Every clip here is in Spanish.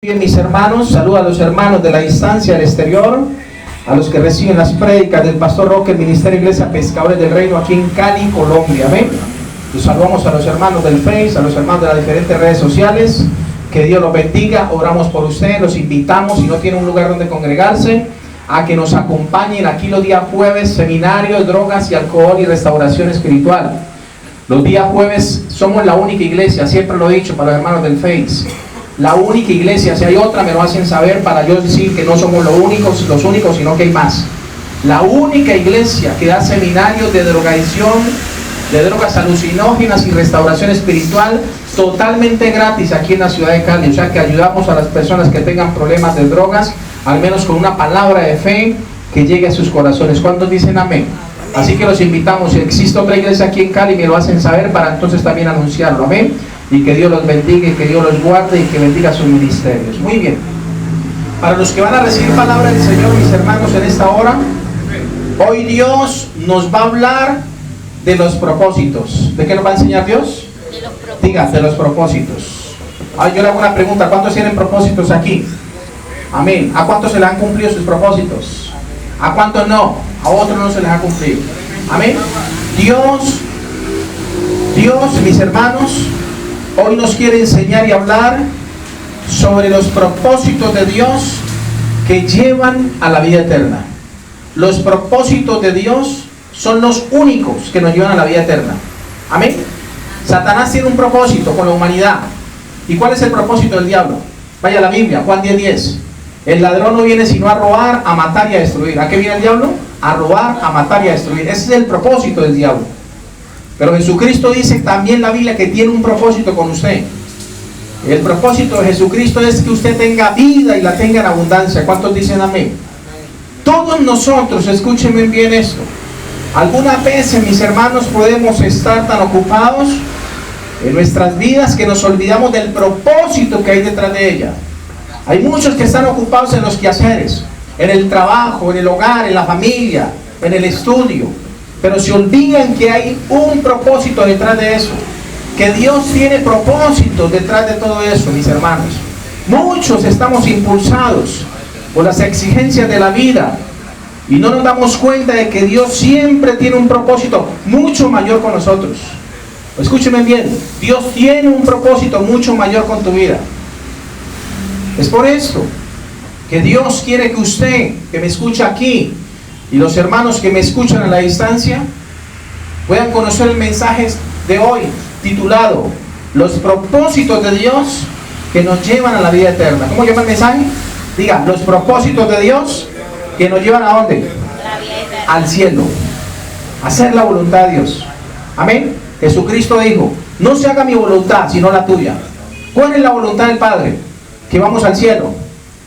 Bien, mis hermanos, saludo a los hermanos de la distancia al exterior, a los que reciben las prédicas del Pastor Roque, el Ministerio Iglesia Pescadores del Reino aquí en Cali, Colombia. Amén. Los saludamos a los hermanos del Face, a los hermanos de las diferentes redes sociales. Que Dios los bendiga. Oramos por ustedes, los invitamos, si no tienen un lugar donde congregarse, a que nos acompañen aquí los días jueves, seminarios, drogas y alcohol y restauración espiritual. Los días jueves somos la única iglesia, siempre lo he dicho para los hermanos del Face. La única iglesia, si hay otra me lo hacen saber para yo decir que no somos los únicos, sino que hay más. La única iglesia que da seminarios de drogadicción, de drogas alucinógenas y restauración espiritual totalmente gratis aquí en la ciudad de Cali. O sea que ayudamos a las personas que tengan problemas de drogas, al menos con una palabra de fe que llegue a sus corazones. ¿Cuántos dicen amén? Así que los invitamos, si existe otra iglesia aquí en Cali me lo hacen saber para entonces también anunciarlo. Amén. Y que Dios los bendiga y que Dios los guarde y que bendiga sus ministerios. Muy bien. Para los que van a recibir palabra del Señor, mis hermanos, en esta hora, hoy Dios nos va a hablar de los propósitos. ¿De qué nos va a enseñar Dios? De los propósitos. Diga, de los propósitos. Yo le hago una pregunta. ¿Cuántos tienen propósitos aquí? Amén. ¿A cuántos se les han cumplido sus propósitos? ¿A cuántos no? A otros no se les ha cumplido. Amén. Dios, mis hermanos, hoy nos quiere enseñar y hablar sobre los propósitos de Dios que llevan a la vida eterna. Los propósitos de Dios son los únicos que nos llevan a la vida eterna. Amén. Satanás tiene un propósito con la humanidad. ¿Y cuál es el propósito del diablo? Vaya a la Biblia, Juan 10:10. El ladrón no viene sino a robar, a matar y a destruir. ¿A qué viene el diablo? A robar, a matar y a destruir. Ese es el propósito del diablo. Pero Jesucristo dice también la Biblia que tiene un propósito con usted. El propósito de Jesucristo es que usted tenga vida y la tenga en abundancia. ¿Cuántos dicen amén? Todos nosotros, escúchenme bien esto, algunas veces, mis hermanos, podemos estar tan ocupados en nuestras vidas que nos olvidamos del propósito que hay detrás de ella. Hay muchos que están ocupados en los quehaceres, en el trabajo, en el hogar, en la familia, en el estudio, pero se olvidan que hay un propósito detrás de eso, que Dios tiene propósitos detrás de todo eso, mis hermanos. Muchos estamos impulsados por las exigencias de la vida y no nos damos cuenta de que Dios siempre tiene un propósito mucho mayor con nosotros. Escúcheme bien, Dios tiene un propósito mucho mayor con tu vida. Es por esto que Dios quiere que usted, que me escucha aquí, y los hermanos que me escuchan a la distancia, puedan conocer el mensaje de hoy, titulado Los propósitos de Dios que nos llevan a la vida eterna. ¿Cómo llama el mensaje? Diga, los propósitos de Dios que nos llevan ¿a dónde? La vida eterna. Al cielo. Hacer la voluntad de Dios. Amén. Jesucristo dijo, no se haga mi voluntad, sino la tuya. ¿Cuál es la voluntad del Padre? Que vamos al cielo.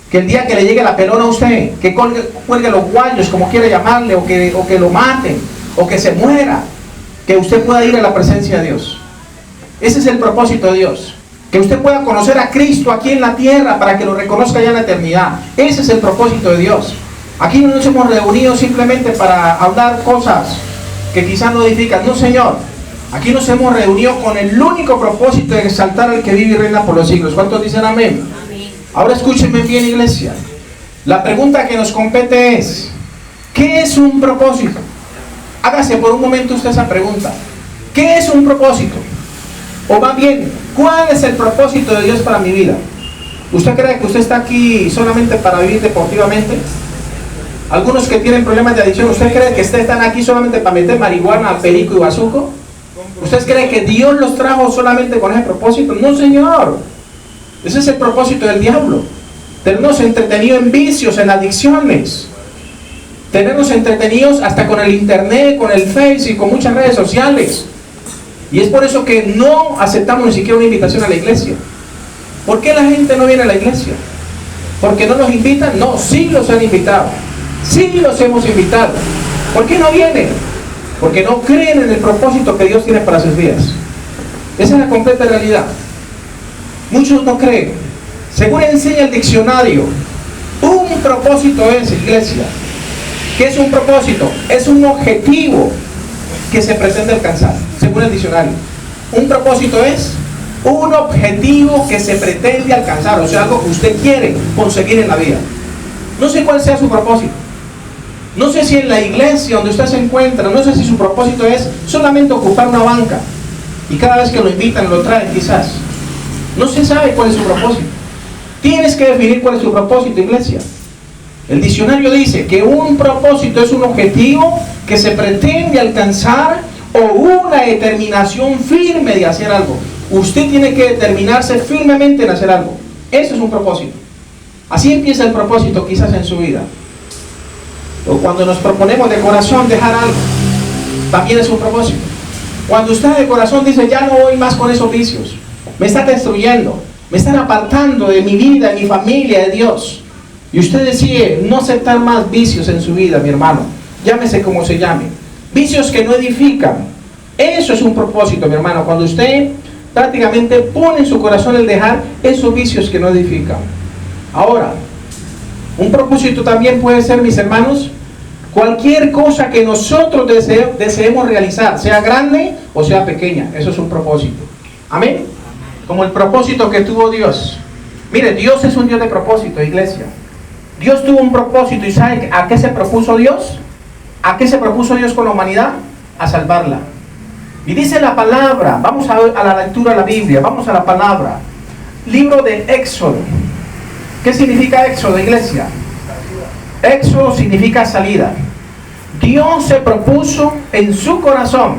Que el día que le llegue la pelona a usted, que cuelgue los guayos, como quiera llamarle, o que lo maten, o que se muera, que usted pueda ir a la presencia de Dios. Ese es el propósito de Dios. Que usted pueda conocer a Cristo aquí en la tierra para que lo reconozca ya en la eternidad. Ese es el propósito de Dios. Aquí no nos hemos reunido simplemente para hablar cosas que quizás no edifican. No, Señor. Aquí nos hemos reunido con el único propósito de exaltar al que vive y reina por los siglos. ¿Cuántos dicen amén? Ahora escúchenme bien, iglesia. La pregunta que nos compete es, ¿qué es un propósito? Hágase por un momento usted esa pregunta. ¿Qué es un propósito? O más bien, ¿cuál es el propósito de Dios para mi vida? ¿Usted cree que usted está aquí solamente para vivir deportivamente? Algunos que tienen problemas de adicción, ¿usted cree que ustedes están aquí solamente para meter marihuana, perico y bazuco? ¿Usted cree que Dios los trajo solamente con ese propósito? No, Señor. Ese es el propósito del diablo. Tenernos entretenidos en vicios, en adicciones. Tenernos entretenidos hasta con el internet, con el Face y con muchas redes sociales. Y es por eso que no aceptamos ni siquiera una invitación a la iglesia. ¿Por qué la gente no viene a la iglesia? ¿Porque no nos invitan? No, sí los han invitado. Sí los hemos invitado. ¿Por qué no vienen? Porque no creen en el propósito que Dios tiene para sus vidas. Esa es la completa realidad. Muchos no creen. Según enseña el diccionario, un propósito es, iglesia. ¿Qué es un propósito? Es un objetivo que se pretende alcanzar, según el diccionario. Un propósito es un objetivo que se pretende alcanzar, o sea, algo que usted quiere conseguir en la vida. No sé cuál sea su propósito. No sé si en la iglesia donde usted se encuentra, no sé si su propósito es solamente ocupar una banca y cada vez que lo invitan lo traen quizás. No se sabe cuál es su propósito. Tienes que definir cuál es su propósito, iglesia. El diccionario dice que un propósito es un objetivo que se pretende alcanzar o una determinación firme de hacer algo. Usted tiene que determinarse firmemente en hacer algo. Eso es un propósito. Así empieza el propósito quizás en su vida. O cuando nos proponemos de corazón dejar algo, también es un propósito. Cuando usted de corazón dice, ya no voy más con esos vicios, me está destruyendo, me están apartando de mi vida, de mi familia, de Dios, y usted decide no aceptar más vicios en su vida, mi hermano, llámese como se llame, vicios que no edifican, eso es un propósito, mi hermano, cuando usted prácticamente pone en su corazón el dejar esos vicios que no edifican. Ahora, un propósito también puede ser, mis hermanos, cualquier cosa que nosotros deseemos realizar, sea grande o sea pequeña, eso es un propósito. Amén. Como el propósito que tuvo Dios. Mire, Dios es un Dios de propósito, iglesia. Dios tuvo un propósito, y ¿sabe a qué se propuso Dios? ¿A qué se propuso Dios con la humanidad? A salvarla. Y dice la palabra, vamos a la lectura de la Biblia, vamos a la palabra. Libro de Éxodo. ¿Qué significa Éxodo, iglesia? Éxodo significa salida. Dios se propuso en su corazón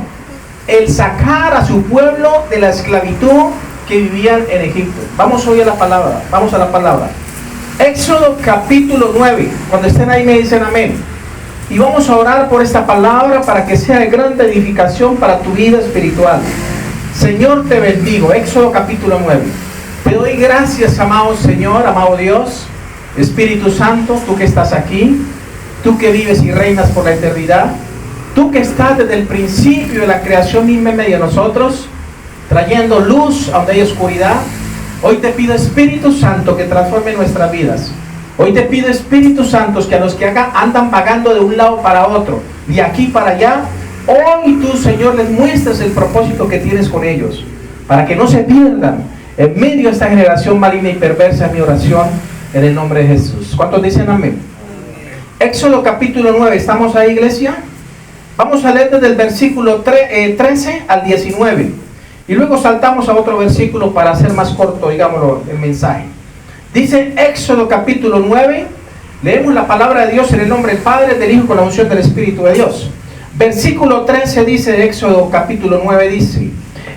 el sacar a su pueblo de la esclavitud que vivían en Egipto. Vamos hoy a la palabra, vamos a la palabra. Éxodo capítulo 9, cuando estén ahí me dicen amén. Y vamos a orar por esta palabra para que sea de gran edificación para tu vida espiritual. Señor, te bendigo. Éxodo capítulo 9. Te doy gracias, amado Señor, amado Dios, Espíritu Santo, tú que estás aquí, tú que vives y reinas por la eternidad, tú que estás desde el principio de la creación misma en medio de nosotros, trayendo luz a donde hay oscuridad. Hoy te pido, Espíritu Santo, que transforme nuestras vidas. Hoy te pido, Espíritu Santo, que a los que andan vagando de un lado para otro, de aquí para allá, hoy tú, Señor, les muestres el propósito que tienes con ellos, para que no se pierdan en medio de esta generación maligna y perversa. Mi oración en el nombre de Jesús. ¿Cuántos dicen amén? Éxodo capítulo 9, ¿estamos ahí, iglesia? Vamos a leer desde el versículo 13 al 19 y luego saltamos a otro versículo para hacer más corto, digámoslo, el mensaje. Dice Éxodo capítulo 9, leemos la palabra de Dios en el nombre del Padre, del Hijo, con la unción del Espíritu de Dios. Versículo 13 dice, Éxodo capítulo 9 dice: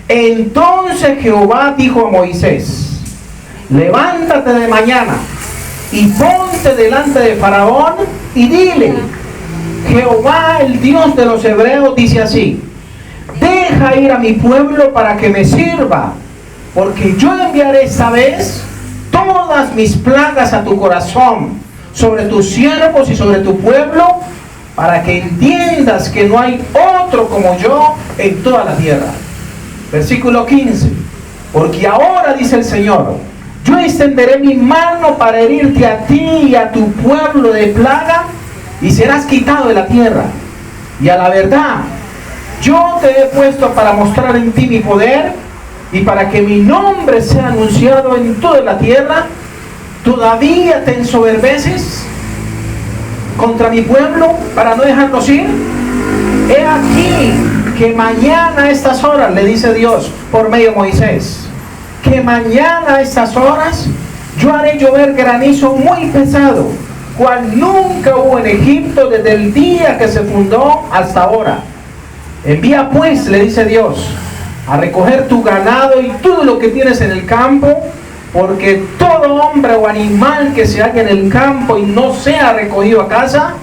entonces Jehová dijo a Moisés: levántate de mañana y ponte delante de Faraón y dile: Jehová, el Dios de los hebreos, dice así: deja ir a mi pueblo para que me sirva, porque yo enviaré esta vez todas mis plagas a tu corazón, sobre tus siervos y sobre tu pueblo, para que entiendas que no hay otro como yo en toda la tierra. Versículo 15: porque ahora, dice el Señor, yo extenderé mi mano para herirte a ti y a tu pueblo de plaga, y serás quitado de la tierra. Y a la verdad, yo te he puesto para mostrar en ti mi poder, y para que mi nombre sea anunciado en toda la tierra. ¿Todavía te ensoberbeces contra mi pueblo para no dejarlos ir? He aquí que mañana a estas horas, le dice Dios por medio de Moisés, que mañana a estas horas yo haré llover granizo muy pesado, cual nunca hubo en Egipto desde el día que se fundó hasta ahora. Envía pues, le dice Dios, a recoger tu ganado y todo lo que tienes en el campo, porque todo hombre o animal que se halle en el campo y no sea recogido a casa,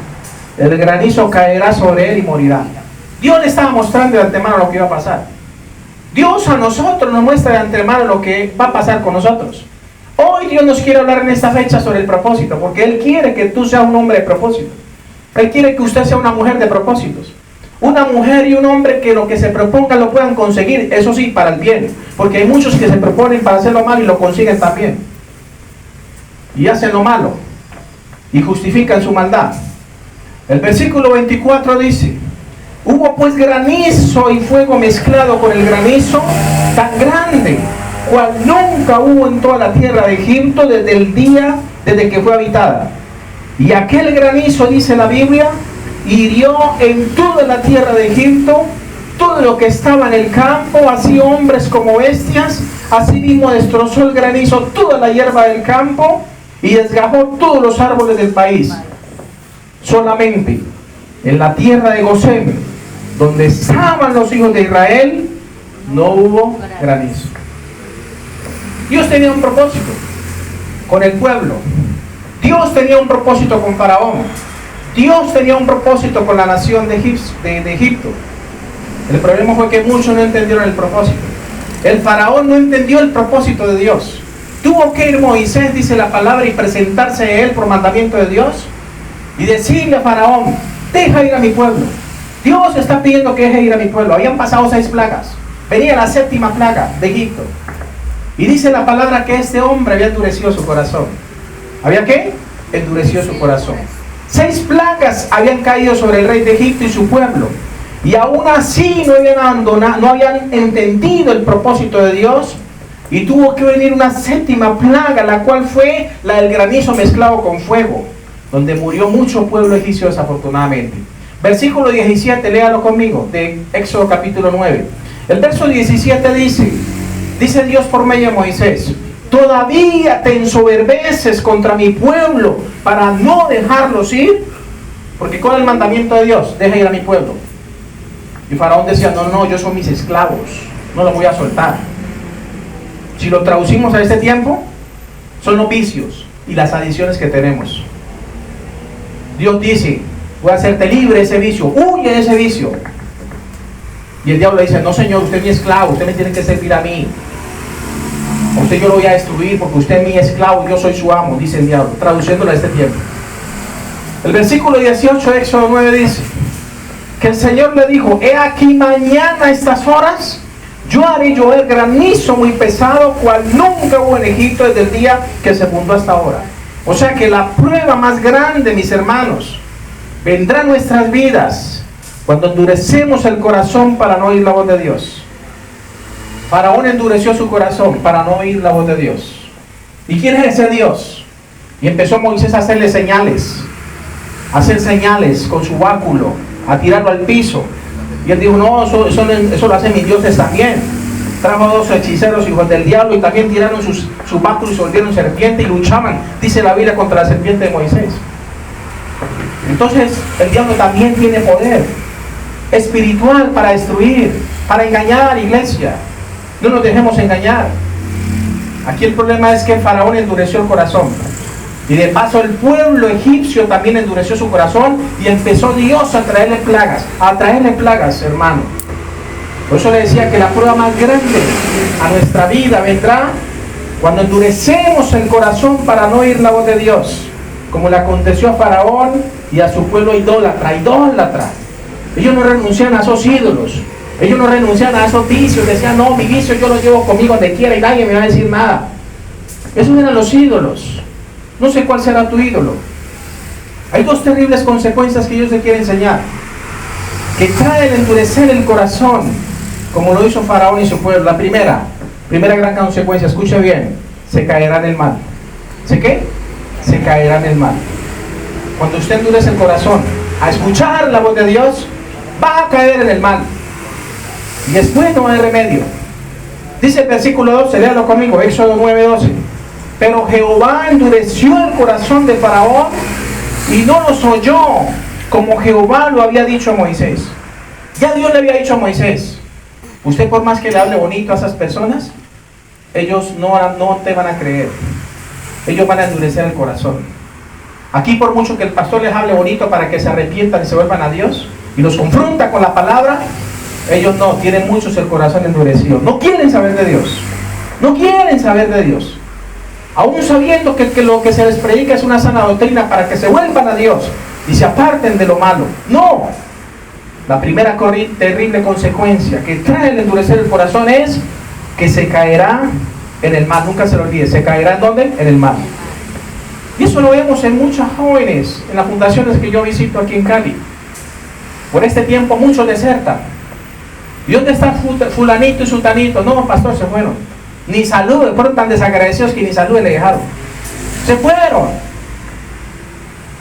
el granizo caerá sobre él y morirá. Dios le estaba mostrando de antemano lo que iba a pasar. Dios a nosotros nos muestra de antemano lo que va a pasar con nosotros. Hoy Dios nos quiere hablar en esta fecha sobre el propósito, porque Él quiere que tú seas un hombre de propósito. Él quiere que usted sea una mujer de propósitos. Una mujer y un hombre que lo que se propongan lo puedan conseguir, eso sí, para el bien. Porque hay muchos que se proponen para hacer lo malo y lo consiguen también. Y hacen lo malo y justifican su maldad. El versículo 24 dice: hubo pues granizo y fuego mezclado con el granizo tan grande, cual nunca hubo en toda la tierra de Egipto desde que fue habitada. Y aquel granizo, dice la Biblia, hirió en toda la tierra de Egipto todo lo que estaba en el campo, así hombres como bestias. Así mismo destrozó el granizo toda la hierba del campo y desgajó todos los árboles del país. Solamente en la tierra de Gosén, donde estaban los hijos de Israel, no hubo granizo. Dios tenía un propósito con el pueblo. Dios tenía un propósito con Faraón. Dios tenía un propósito con la nación de Egipto. El problema fue que muchos no entendieron el propósito. El faraón no entendió el propósito de Dios. Tuvo que ir Moisés, dice la palabra, y presentarse a él por mandamiento de Dios y decirle a Faraón: deja ir a mi pueblo. Dios está pidiendo que deje ir a mi pueblo. Habían pasado 6 plagas. Venía la 7ª plaga de Egipto. Y dice la palabra que este hombre había endurecido su corazón. ¿Había qué? Endurecido su corazón. 6 plagas habían caído sobre el rey de Egipto y su pueblo. Y aún así no habían entendido el propósito de Dios. Y tuvo que venir una 7ª plaga, la cual fue la del granizo mezclado con fuego, donde murió mucho pueblo egipcio desafortunadamente. Versículo 17, léalo conmigo, de Éxodo capítulo 9. El verso 17 dice Dios por medio de Moisés: todavía te ensoberbeces contra mi pueblo para no dejarlos ir. Porque con el mandamiento de Dios, deja ir a mi pueblo. Y Faraón decía: no, yo soy mis esclavos, no los voy a soltar. Si lo traducimos a este tiempo, son los vicios y las adicciones que tenemos. Dios dice: voy a hacerte libre de ese vicio, huye de ese vicio. Y el diablo le dice: no, Señor, usted es mi esclavo, usted me tiene que servir a mí. A usted yo lo voy a destruir porque usted es mi esclavo y yo soy su amo, dice el diablo, traduciéndolo a este tiempo. El versículo 18 de Éxodo 9 dice que el Señor le dijo: he aquí, mañana a estas horas yo haré llover granizo muy pesado, cual nunca hubo en Egipto desde el día que se fundó hasta ahora. O sea que la prueba más grande, mis hermanos, vendrá en nuestras vidas cuando endurecemos el corazón para no oír la voz de Dios. Faraón endureció su corazón para no oír la voz de Dios. ¿Y quién es ese Dios? Y empezó Moisés a hacerle señales, a hacer señales con su báculo, a tirarlo al piso. Y él dijo: no, eso lo hacen mis dioses también. Trajo 2 hechiceros, hijos del diablo, y también tiraron su báculo y se volvieron serpiente y luchaban, dice la Biblia, contra la serpiente de Moisés. Entonces el diablo también tiene poder espiritual para destruir, para engañar, iglesia. No nos dejemos engañar. Aquí el problema es que Faraón endureció el corazón. Y de paso el pueblo egipcio también endureció su corazón y empezó Dios a traerle plagas, hermano. Por eso le decía que la prueba más grande a nuestra vida vendrá cuando endurecemos el corazón para no oír la voz de Dios, como le aconteció a Faraón y a su pueblo idólatra. Ellos no renuncian a esos ídolos, ellos no renuncian a esos vicios, decían: no, mi vicio yo lo llevo conmigo donde quiera y nadie me va a decir nada. Esos eran los ídolos. No sé cuál será tu ídolo. Hay 2 terribles consecuencias que Dios te quiere enseñar, que trae el endurecer el corazón, como lo hizo Faraón y su pueblo. La primera gran consecuencia, escuche bien: se caerá en el mal. ¿Se qué? Se caerá en el mal. Cuando usted endurece el corazón a escuchar la voz de Dios, va a caer en el mal. Y después no hay remedio. Dice el versículo 12, léalo conmigo, Éxodo 9:12. Pero Jehová endureció el corazón de Faraón y no los oyó, como Jehová lo había dicho a Moisés. Ya Dios le había dicho a Moisés: usted, por más que le hable bonito a esas personas, ellos no te van a creer. Ellos van a endurecer el corazón. Aquí, por mucho que el pastor les hable bonito para que se arrepientan y se vuelvan a Dios y los confronta con la palabra, ellos no, tienen muchos el corazón endurecido. No quieren saber de Dios. No quieren saber de Dios. Aún sabiendo que lo que se les predica es una sana doctrina para que se vuelvan a Dios y se aparten de lo malo. No. La primera terrible consecuencia que trae el endurecer el corazón es que se caerá en el mal. Nunca se lo olvide. ¿Se caerá en dónde? En el mal. Y eso lo vemos en muchas jóvenes, en las fundaciones que yo visito aquí en Cali. Por este tiempo muchos desertan. ¿Y dónde está fulanito y sutanito? No, pastor, se fueron. Ni saludos, fueron tan desagradecidos que ni saludos le dejaron. Se fueron.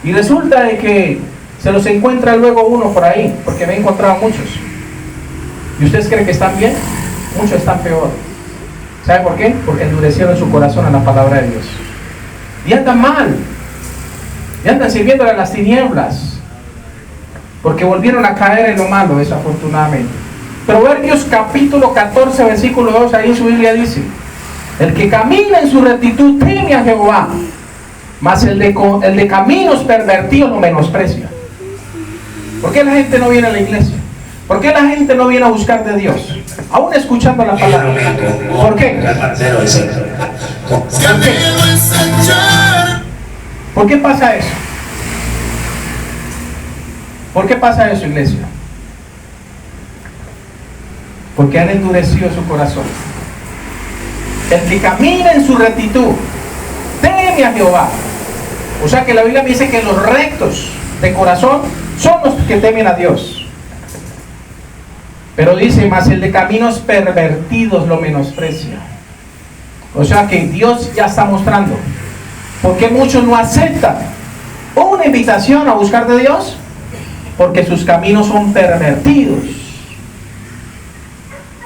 Y resulta de que se los encuentra luego uno por ahí, porque me he encontrado muchos. ¿Y ustedes creen que están bien? Muchos están peor. ¿Sabe por qué? Porque endurecieron su corazón a la palabra de Dios. Y andan mal. Y andan sirviéndole a las tinieblas. Porque volvieron a caer en lo malo, desafortunadamente. Proverbios capítulo 14, versículo 2, ahí en su Biblia dice: el que camina en su rectitud teme a Jehová, mas el de caminos pervertidos lo menosprecia. ¿Por qué la gente no viene a la iglesia? ¿Por qué la gente no viene a buscar de Dios? Aún escuchando la palabra. ¿Por qué? ¿Por qué pasa eso? ¿Por qué pasa eso, iglesia? Porque han endurecido su corazón. El que camina en su rectitud teme a Jehová. O sea que la Biblia me dice que los rectos de corazón son los que temen a Dios. Pero dice, mas el de caminos pervertidos lo menosprecia. O sea que Dios ya está mostrando. ¿Por qué muchos no aceptan una invitación a buscar de Dios? Porque sus caminos son pervertidos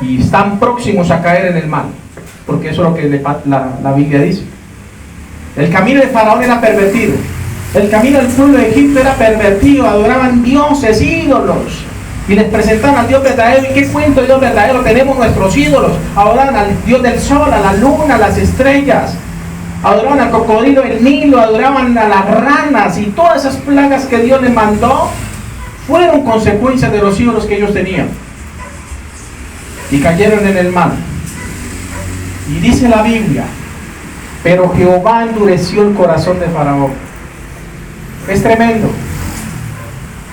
y están próximos a caer en el mal. Porque eso es lo que la Biblia dice. El camino de Faraón era pervertido. El camino del pueblo de Egipto era pervertido. Adoraban dioses, ídolos, y les presentaban al Dios verdadero. ¿Y qué cuento de Dios verdadero? Tenemos nuestros ídolos. Adoraban al Dios del sol, a la luna, a las estrellas. Adoraban al cocodrilo del Nilo, adoraban a las ranas, y todas esas plagas que Dios les mandó fueron consecuencias de los ídolos que ellos tenían. Y cayeron en el mal. Y dice la Biblia: pero Jehová endureció el corazón de Faraón. Es tremendo.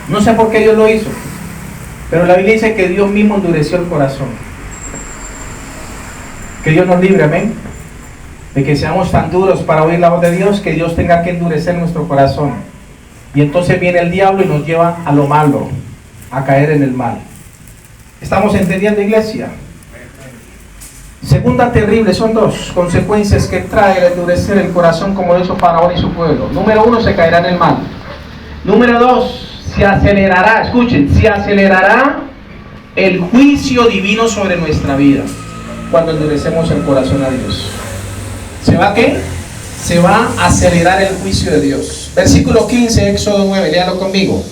No sé por qué Dios lo hizo, pero la Biblia dice que Dios mismo endureció el corazón. Que Dios nos libre, amén, de que seamos tan duros para oír la voz de Dios, que Dios tenga que endurecer nuestro corazón. Y entonces viene el diablo y nos lleva a lo malo, a caer en el mal. ¿Estamos entendiendo, iglesia? Segunda terrible, son dos consecuencias que trae el endurecer el corazón, como lo hizo Faraón y su pueblo. Número uno, se caerá en el mal. Número dos, se acelerará, escuchen, se acelerará el juicio divino sobre nuestra vida cuando endurecemos el corazón a Dios. ¿Se va qué? Se va a acelerar el juicio de Dios. Versículo 15, Éxodo 9, léalo conmigo.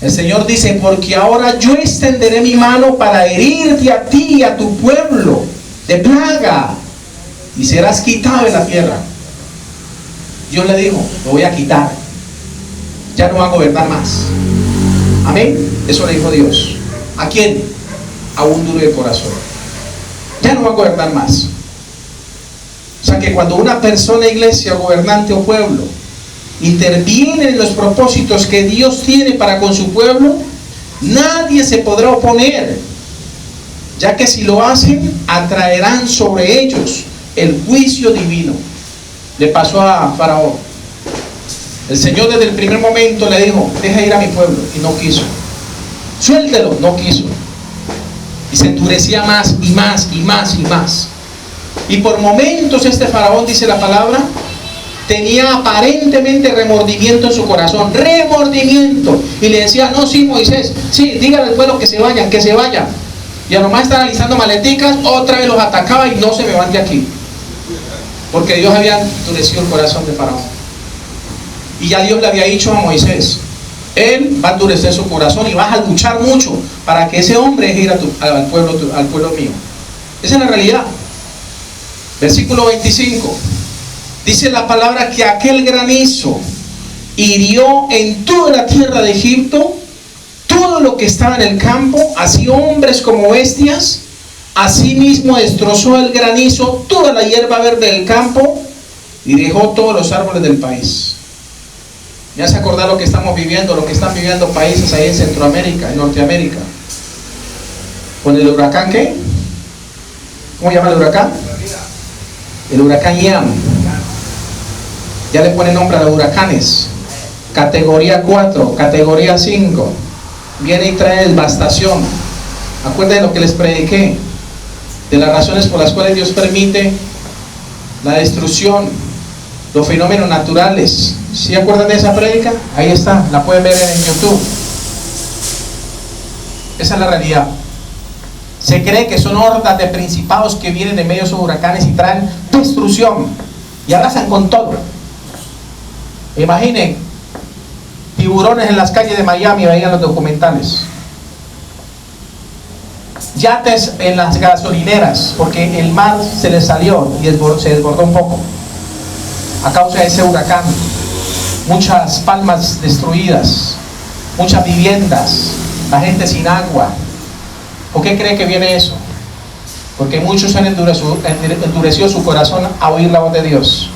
El Señor dice: porque ahora yo extenderé mi mano para herirte a ti y a tu pueblo de plaga, y serás quitado de la tierra. Dios le dijo: lo voy a quitar, ya no va a gobernar más. Amén. Eso le dijo Dios. ¿A quién? A un duro de corazón. Ya no va a gobernar más. O sea que cuando una persona, iglesia, gobernante o pueblo, interviene en los propósitos que Dios tiene para con su pueblo, nadie se podrá oponer, ya que si lo hacen, atraerán sobre ellos el juicio divino. Le pasó a Faraón. El Señor desde el primer momento le dijo: deja ir a mi pueblo, y no quiso. Suéltelo, no quiso. Y se endurecía más y más y más y más. Y por momentos este Faraón, dice la palabra, tenía aparentemente remordimiento en su corazón, remordimiento, y le decía: no, sí, Moisés, sí, dígale al pueblo que se vayan, que se vayan. Y a lo más están alistando maleticas, otra vez los atacaba y no se me van de aquí, porque Dios había endurecido el corazón de Faraón. Y ya Dios le había dicho a Moisés: él va a endurecer su corazón y vas a luchar mucho para que ese hombre deje ir al pueblo mío. Esa es la realidad. Versículo 25. Dice la palabra que aquel granizo hirió en toda la tierra de Egipto todo lo que estaba en el campo, así hombres como bestias. Asimismo destrozó el granizo toda la hierba verde del campo y dejó todos los árboles del país. Me hace acordar lo que estamos viviendo, lo que están viviendo países ahí en Centroamérica, en Norteamérica. Con el huracán, ¿qué? ¿Cómo se llama el huracán? El huracán Ian. Ya le pone nombre a los huracanes. Categoría 4, categoría 5. Viene y trae devastación. Acuérdense de lo que les prediqué. de las razones por las cuales Dios permite la destrucción, los fenómenos naturales. ¿Sí acuerdan de esa prédica? Ahí está, la pueden ver en YouTube. Esa es la realidad. Se cree que son hordas de principados que vienen en medio de esos huracanes y traen destrucción y arrasan con todo. Imaginen tiburones en las calles de Miami, veían los documentales. Yates en las gasolineras porque el mar se les salió y se desbordó un poco a causa de ese huracán. Muchas palmas destruidas, muchas viviendas, la gente sin agua. ¿Por qué cree que viene eso? Porque muchos han endurecido su corazón a oír la voz de Dios.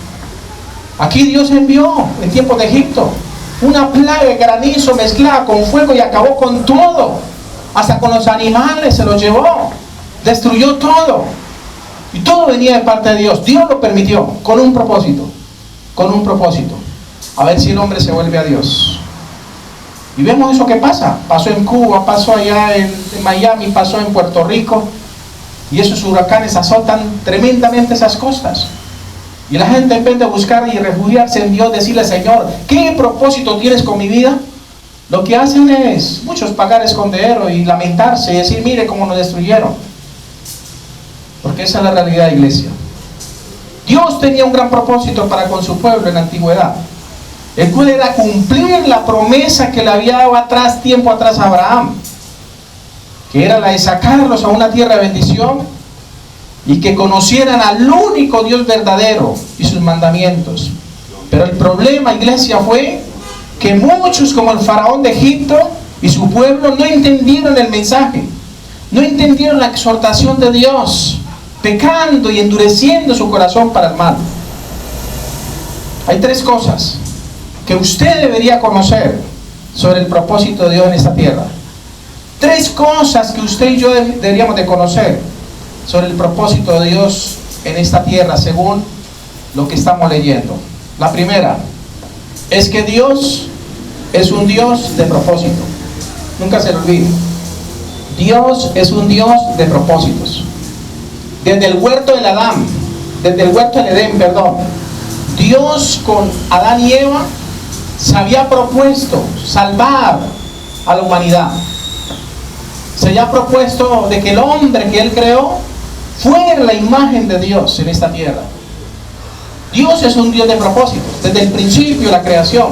Aquí Dios envió en tiempos de Egipto una plaga de granizo mezclada con fuego y acabó con todo, hasta con los animales se los llevó, destruyó todo, y todo venía de parte de Dios. Dios lo permitió con un propósito, a ver si el hombre se vuelve a Dios. Y vemos eso que pasa. Pasó en Cuba, pasó allá en Miami, pasó en Puerto Rico. Y esos huracanes azotan tremendamente esas cosas. Y la gente, en vez de buscar y refugiarse en Dios, decirle: Señor, ¿qué propósito tienes con mi vida? Lo que hacen es muchos pagar escondedero y lamentarse y decir: mire cómo nos destruyeron. Porque esa es la realidad, iglesia. Dios tenía un gran propósito para con su pueblo en la antigüedad, el cual era cumplir la promesa que le había dado tiempo atrás a Abraham, que era la de sacarlos a una tierra de bendición y que conocieran al único Dios verdadero y sus mandamientos. Pero el problema, iglesia, fue que muchos, como el faraón de Egipto y su pueblo, no entendieron el mensaje, no entendieron la exhortación de Dios, pecando y endureciendo su corazón para el mal. Hay tres cosas que usted debería conocer sobre el propósito de Dios en esta tierra. Tres cosas que usted y yo deberíamos de conocer sobre el propósito de Dios en esta tierra, según lo que estamos leyendo. La primera es que Dios es un Dios de propósito. Nunca se lo olvide. Dios es un Dios de propósitos. Desde el huerto del Edén, Dios con Adán y Eva se había propuesto salvar a la humanidad. Se había propuesto de que el hombre que Él creó fuera la imagen de Dios en esta tierra. Dios es un Dios de propósitos. Desde el principio de la creación,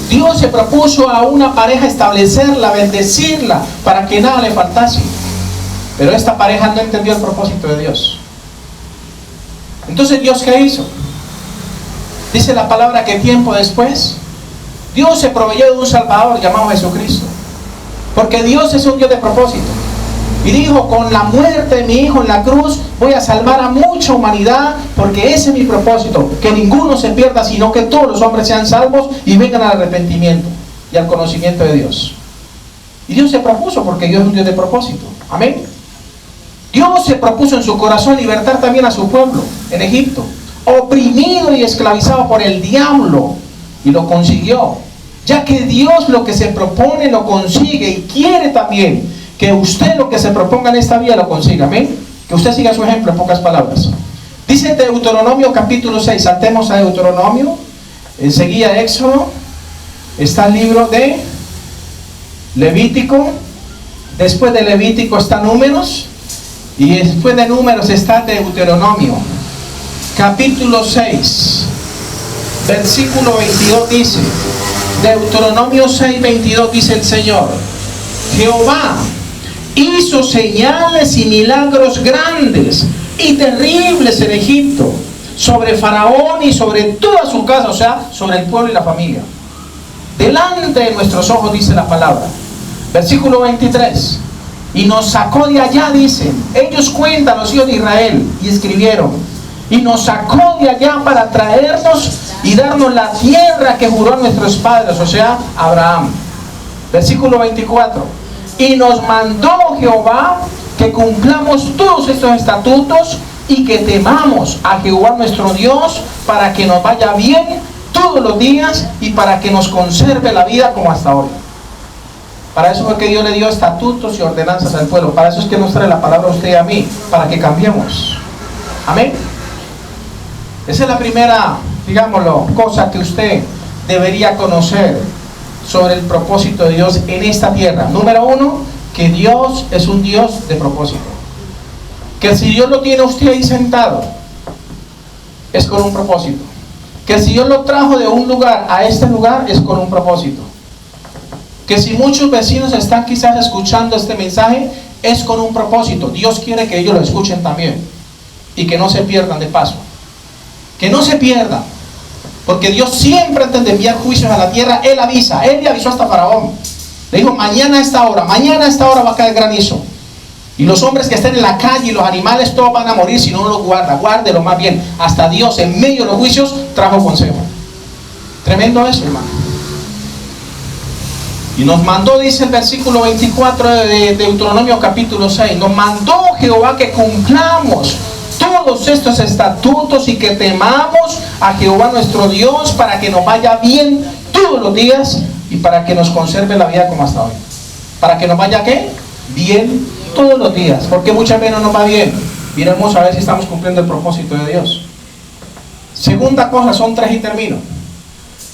Dios se propuso a una pareja establecerla, bendecirla, para que nada le faltase. Pero esta pareja no entendió el propósito de Dios. Entonces, ¿Dios qué hizo? Dice la palabra que tiempo después Dios se proveyó de un Salvador llamado Jesucristo, porque Dios es un Dios de propósito. Y dijo: con la muerte de mi Hijo en la cruz voy a salvar a mucha humanidad, porque ese es mi propósito, que ninguno se pierda, sino que todos los hombres sean salvos y vengan al arrepentimiento y al conocimiento de Dios. Y Dios se propuso, porque Dios es un Dios de propósito. Amén. Dios se propuso en su corazón libertar también a su pueblo en Egipto, oprimido y esclavizado por el diablo, y lo consiguió, ya que Dios lo que se propone lo consigue, y quiere también que usted lo que se proponga en esta vida lo consiga. Amén. Que usted siga su ejemplo, en pocas palabras. Dice Deuteronomio capítulo 6, saltemos a Deuteronomio, enseguida Éxodo, está el libro de Levítico, después de Levítico está Números, y después de Números está Deuteronomio capítulo 6, versículo 22 dice, Deuteronomio 6, 22 dice el Señor: Jehová hizo señales y milagros grandes y terribles en Egipto, sobre Faraón y sobre toda su casa, o sea, sobre el pueblo y la familia, delante de nuestros ojos, dice la palabra. Versículo 23, y nos sacó de allá, dicen, ellos cuentan, los hijos de Israel, y escribieron, y nos sacó de allá para traernos y darnos la tierra que juró a nuestros padres, o sea, Abraham. Versículo 24, y nos mandó Jehová que cumplamos todos estos estatutos y que temamos a Jehová nuestro Dios, para que nos vaya bien todos los días y para que nos conserve la vida como hasta ahora. Para eso fue que Dios le dio estatutos y ordenanzas al pueblo. Para eso es que nos trae la palabra a usted y a mí, para que cambiemos. Amén. Esa es la primera, digámoslo, cosa que usted debería conocer sobre el propósito de Dios en esta tierra. Número uno, que Dios es un Dios de propósito. Que si Dios lo tiene usted ahí sentado, es con un propósito. Que si Dios lo trajo de un lugar a este lugar, es con un propósito. Que si muchos vecinos están quizás escuchando este mensaje, es con un propósito. Dios quiere que ellos lo escuchen también. Y que no se pierdan de paso. Que no se pierdan. Porque Dios siempre antes de enviar juicios a la tierra, Él avisa. Él le avisó hasta Faraón. Le dijo, mañana a esta hora va a caer granizo. Y los hombres que estén en la calle y los animales todos van a morir si no lo guarda. Guárdelo más bien. Hasta Dios en medio de los juicios trajo consejo. Tremendo eso, hermano. Y nos mandó, dice el versículo 24 de Deuteronomio capítulo 6, nos mandó Jehová que cumplamos todos estos estatutos y que temamos a Jehová nuestro Dios para que nos vaya bien todos los días y para que nos conserve la vida como hasta hoy. ¿Para que nos vaya qué? Bien todos los días. Porque muchas veces no nos va bien. Miremos a ver si estamos cumpliendo el propósito de Dios. Segunda cosa, son 3 y termino,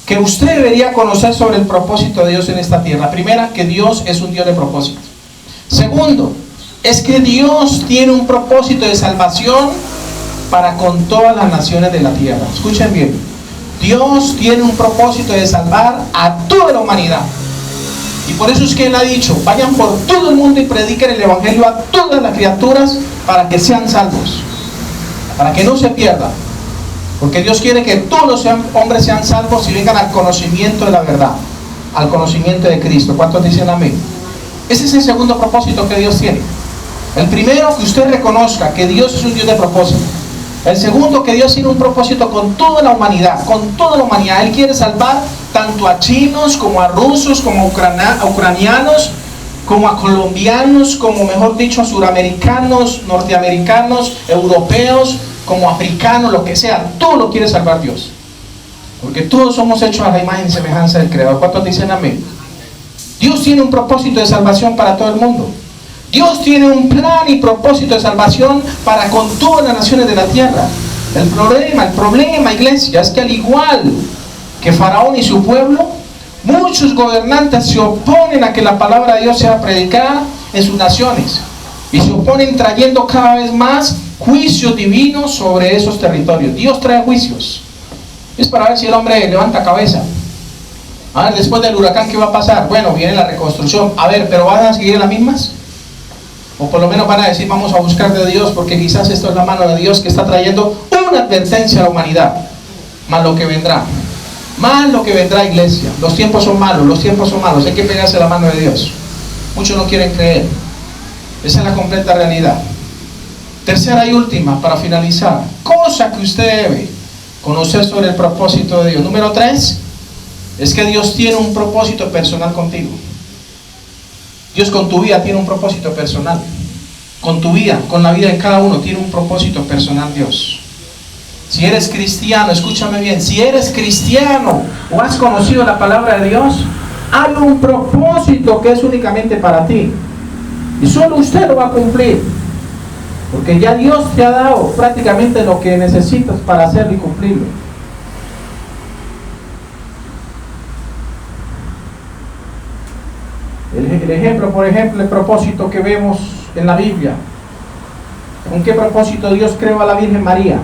que usted debería conocer sobre el propósito de Dios en esta tierra. Primera, que Dios es un Dios de propósito. Segundo, es que Dios tiene un propósito de salvación para con todas las naciones de la tierra. Escuchen bien. Dios tiene un propósito de salvar a toda la humanidad. Y por eso es que Él ha dicho, vayan por todo el mundo y prediquen el evangelio a todas las criaturas para que sean salvos. Para que no se pierdan. Porque Dios quiere que todos los hombres sean salvos y vengan al conocimiento de la verdad. Al conocimiento de Cristo. ¿Cuántos dicen amén? Ese es el segundo propósito que Dios tiene. El primero, que usted reconozca que Dios es un Dios de propósito. El segundo, que Dios tiene un propósito con toda la humanidad. Con toda la humanidad. Él quiere salvar tanto a chinos, como a rusos, como a ucranianos, como a colombianos, como mejor dicho a suramericanos, norteamericanos, europeos, como africanos, lo que sea. Todo lo quiere salvar Dios. Porque todos somos hechos a la imagen y semejanza del Creador. ¿Cuántos dicen amén? Dios tiene un propósito de salvación para todo el mundo. Dios tiene un plan y propósito de salvación para con todas las naciones de la tierra. El problema, iglesia, es que al igual que Faraón y su pueblo, muchos gobernantes se oponen a que la palabra de Dios sea predicada en sus naciones. Y se oponen trayendo cada vez más juicios divinos sobre esos territorios. Dios trae juicios. Es para ver si el hombre levanta cabeza. A ver, después del huracán, ¿qué va a pasar? Bueno, viene la reconstrucción. A ver, ¿pero van a seguir en las mismas? O por lo menos van a decir, vamos a buscar de Dios, porque quizás esto es la mano de Dios que está trayendo una advertencia a la humanidad. Más lo que vendrá. Más lo que vendrá, iglesia. Los tiempos son malos, los tiempos son malos. Hay que pegarse la mano de Dios. Muchos no quieren creer. Esa es la completa realidad. Tercera y última, para finalizar. Cosa que usted debe conocer sobre el propósito de Dios. Número 3, es que Dios tiene un propósito personal contigo. Dios con tu vida tiene un propósito personal. Con tu vida, con la vida de cada uno, tiene un propósito personal Dios. Si eres cristiano, escúchame bien, si eres cristiano o has conocido la palabra de Dios, hay un propósito que es únicamente para ti. Y solo usted lo va a cumplir. Porque ya Dios te ha dado prácticamente lo que necesitas para hacerlo y cumplirlo. El ejemplo, por ejemplo, el propósito que vemos en la Biblia. ¿Con qué propósito Dios creó a la Virgen María?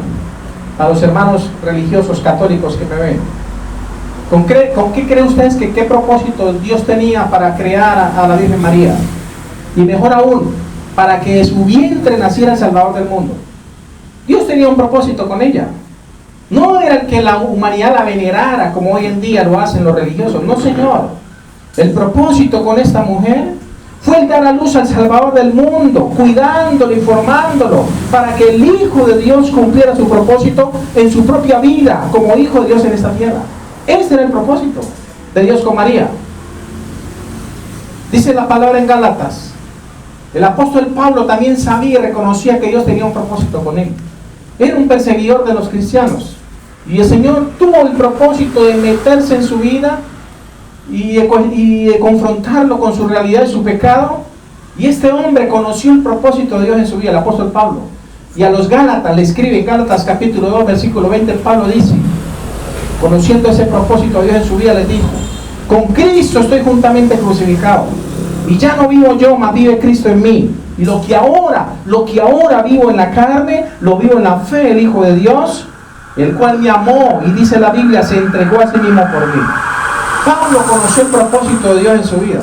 A los hermanos religiosos católicos que me ven. ¿Con qué creen ustedes que qué propósito Dios tenía para crear a la Virgen María? Y mejor aún, para que de su vientre naciera el Salvador del mundo. Dios tenía un propósito con ella. No era que la humanidad la venerara como hoy en día lo hacen los religiosos. No, Señor. El propósito con esta mujer fue el dar a luz al Salvador del mundo, cuidándolo y formándolo, para que el Hijo de Dios cumpliera su propósito en su propia vida, como Hijo de Dios en esta tierra. Ese era el propósito de Dios con María. Dice la palabra en Gálatas. El apóstol Pablo también sabía y reconocía que Dios tenía un propósito con él. Era un perseguidor de los cristianos. Y el Señor tuvo el propósito de meterse en su vida y confrontarlo con su realidad y su pecado. Y este hombre conoció el propósito de Dios en su vida, el apóstol Pablo. Y a los Gálatas le escribe, en Gálatas capítulo 2, versículo 20, Pablo dice, conociendo ese propósito de Dios en su vida, les dijo: con Cristo estoy juntamente crucificado, y ya no vivo yo, mas vive Cristo en mí. Y lo que ahora vivo en la carne, lo vivo en la fe del Hijo de Dios, el cual me amó, y dice la Biblia, se entregó a sí mismo por mí. Pablo conoció el propósito de Dios en su vida,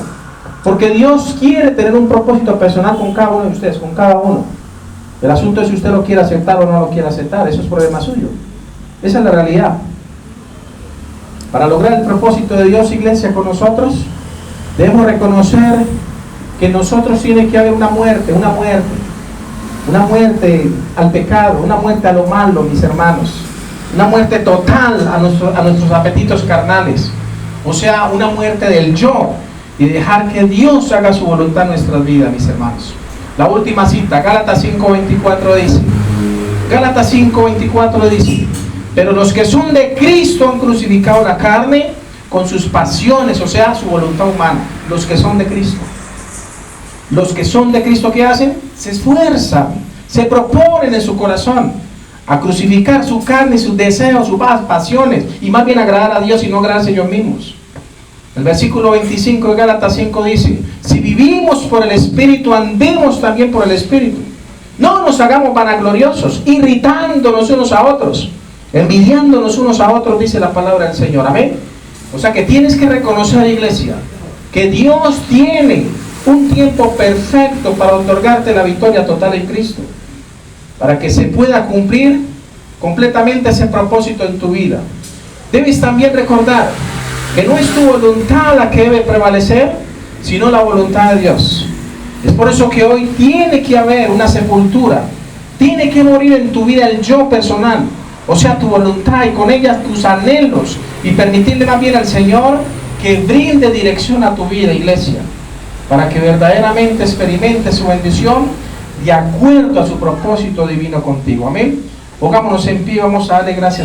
porque Dios quiere tener un propósito personal con cada uno de ustedes, con cada uno. El asunto es si usted lo quiere aceptar o no lo quiere aceptar. Eso es problema suyo. Esa es la realidad. Para lograr el propósito de Dios, iglesia, con nosotros, debemos reconocer que en nosotros tiene que haber una muerte al pecado, una muerte a lo malo, mis hermanos, una muerte total a nuestros apetitos carnales, o sea, una muerte del yo, y dejar que Dios haga su voluntad en nuestras vidas, mis hermanos. La última cita, Gálatas 5:24 dice, Gálatas 5:24 dice: pero los que son de Cristo han crucificado la carne con sus pasiones, o sea, su voluntad humana. Los que son de Cristo. Los que son de Cristo, ¿qué hacen? Se esfuerzan, se proponen en su corazón a crucificar su carne, sus deseos, sus pasiones, y más bien agradar a Dios y no agradarse ellos mismos. El versículo 25 de Gálatas 5 dice: si vivimos por el Espíritu, andemos también por el Espíritu. No nos hagamos vanagloriosos, irritándonos unos a otros, envidiándonos unos a otros, dice la palabra del Señor. Amén. O sea que tienes que reconocer, iglesia, que Dios tiene un tiempo perfecto para otorgarte la victoria total en Cristo, para que se pueda cumplir completamente ese propósito en tu vida. Debes también recordar que no es tu voluntad la que debe prevalecer, sino la voluntad de Dios. Es por eso que hoy tiene que haber una sepultura, tiene que morir en tu vida el yo personal, o sea, tu voluntad, y con ella tus anhelos, y permitirle más bien al Señor que brinde dirección a tu vida, iglesia, para que verdaderamente experimente su bendición de acuerdo a su propósito divino contigo. Amén. Pongámonos en pie, vamos a darle gracias.